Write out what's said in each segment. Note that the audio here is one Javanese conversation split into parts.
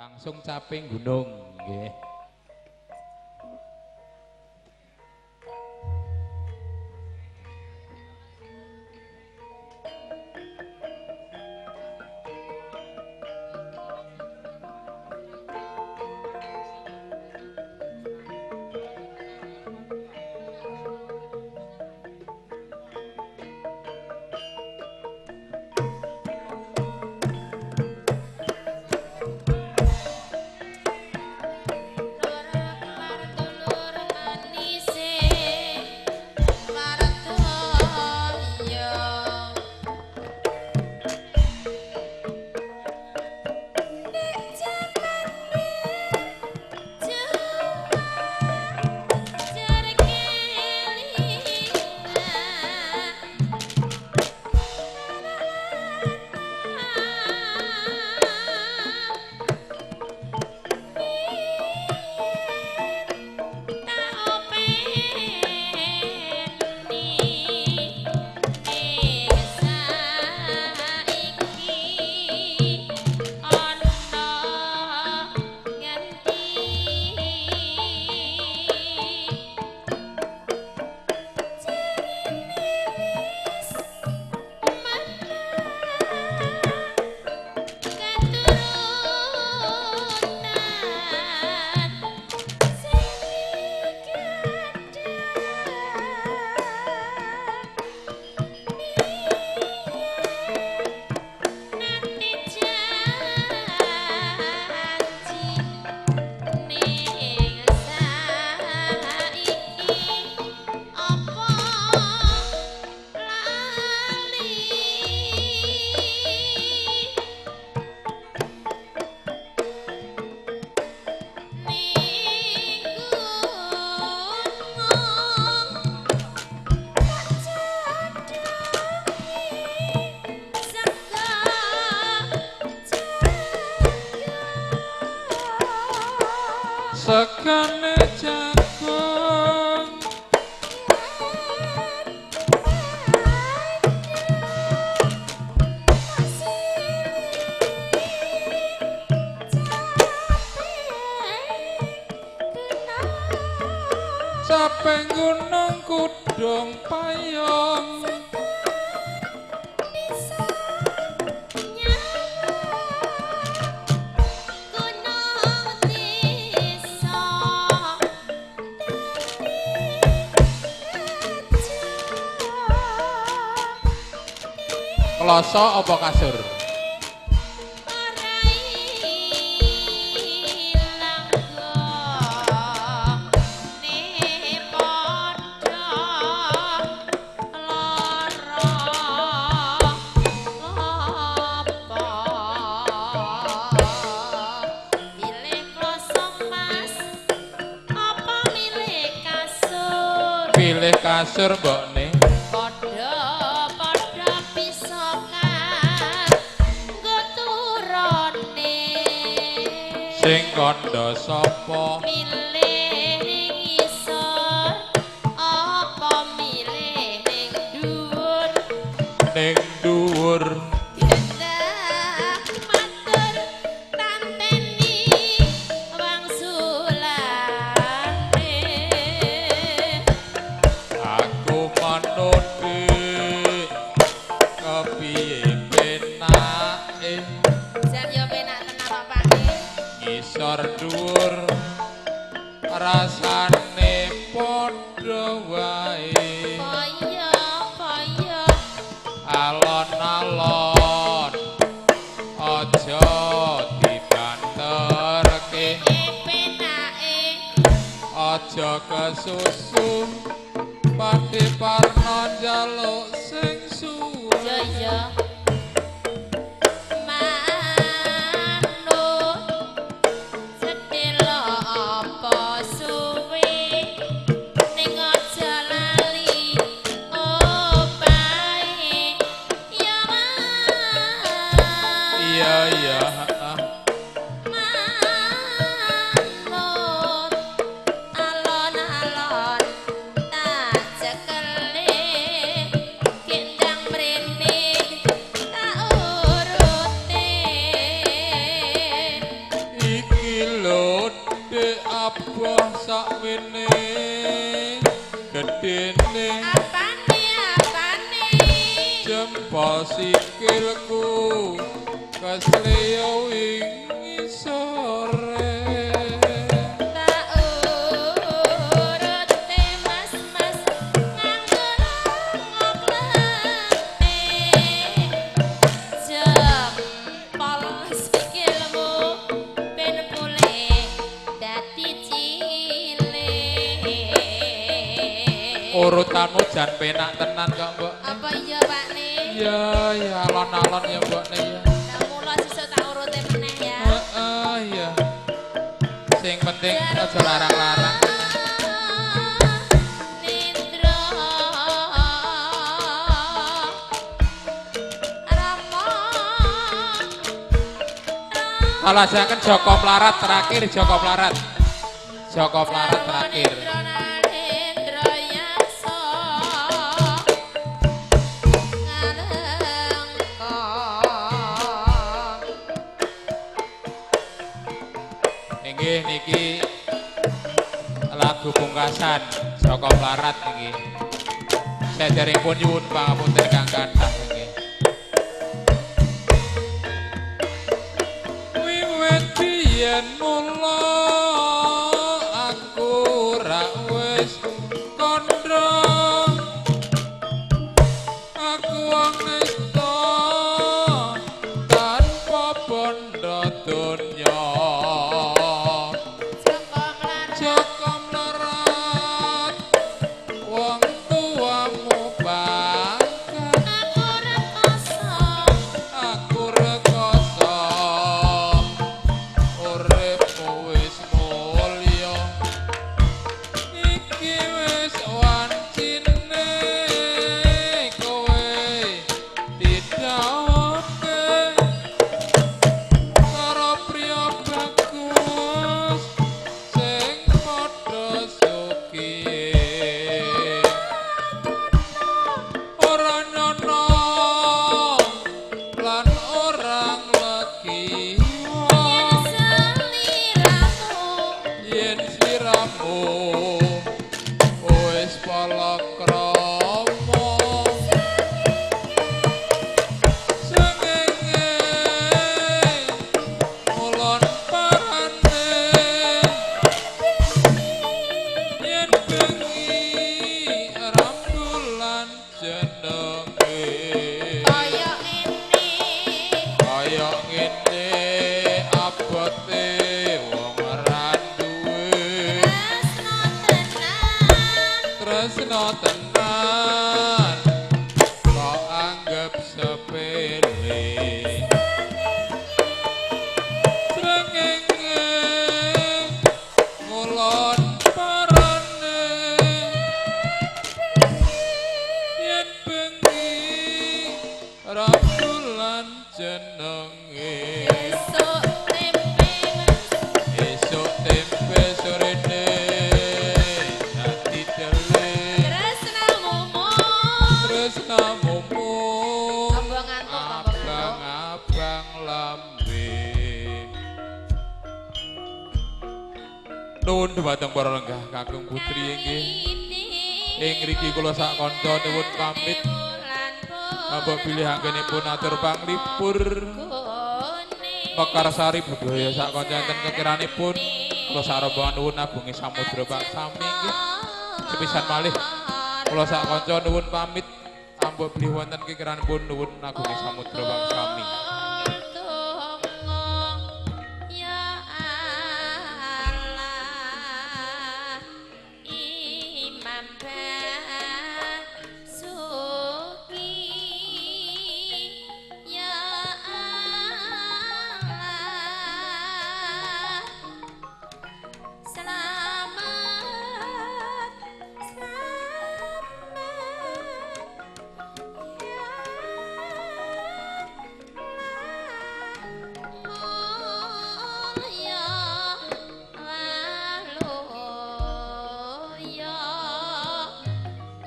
langsung caping gunung nggih. Sekane jagung caping gunung kudung payung kloso apa kasur? Pilih kasur mbokne. Sing kandha sapa? Milih ngisor apa milih ning dhuwur? Ning dhuwur. Gendah matur tanteni wangsulane. Aku manut kepiye penake? Jan yo penak tenan bapake. Ngisor dhuwur rasane padha wae Kaya alon-alon aja dibanterke penake aja kesusu pati parno njaluk sing suwe ya apa sakmene gedene apane jempol sikilku kesleo ing sore tak urut mas nganggo ngoplene jempol sikilmu ben pulih dadi cilik urutanmu jan penak tenan kok mbok apa iya Pak Ne ya ya alon-alon ya mbok ne ya tak mula sesuk tak urute meneh ya heeh ya sing penting aja larang-larang Nindra Rama Kalau jangan Joko Plarat terakhir Joko Plarat terakhir niki lagu pungkasan Joko Plarat niki saderengipun nyuwun pangapunten kang kathah niki wiwit biyen mula aku ra wis kandha aku wong nista tanpa bondo donya Joko Mlarat wong tuamu bangga aku rekoso uripmu wis mulya iki wis wancine kowe didhawuhke karo priya bagus sing padha sukiye ora nyono lan ora nglekiwa yen sliramu wis palakrama sengenge mulon parane yen bengi rambulan jenenge kaya ngene abote wong ora duwe tresno tenan kok anggap sepele srengenge ngulon parane yen bengi rambulan jenenge esuk tempe sorene dadi tele tresnamu abang-abang lambe nuwun dhumateng para lenggah kakung putri inggih ing mriki kula sak kanca nuwun pamit mbok bilih anggenipun atur panglipur Mekarsari budaya sak kanca enten kekiranipun kula sak rombongan nuwun agungi samudra Pak Sami nggih sepisan malih kula sak kanca nuwun pamit ambok bilih wonten kekiranipun nuwun agungi samudra Pak Sami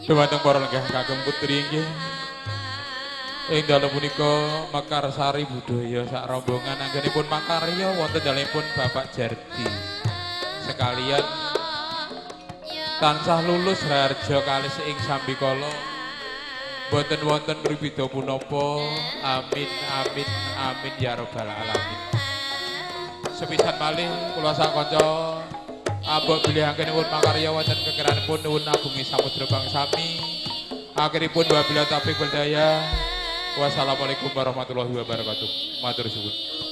Dhumateng para lenggah kagem putri inggih. Ing dalem punika Mekarsari budaya sak rombongan anggenipun makarya wonten dalemipun Bapak Jardi. sekalian tansah lulus raharja kalis ing sambikala boten wonten pribida punapa amin amin amin ya rabbal alamin. Sepisan malih kula sak kanca ambek bilihaken nuwun makarya wonten kekiranipun nuwun agungi samudra bangsami. Akhiripun wabillahi taufiq wal hidayah. Wassalamualaikum warahmatullahi wabarakatuh. Matur suwun.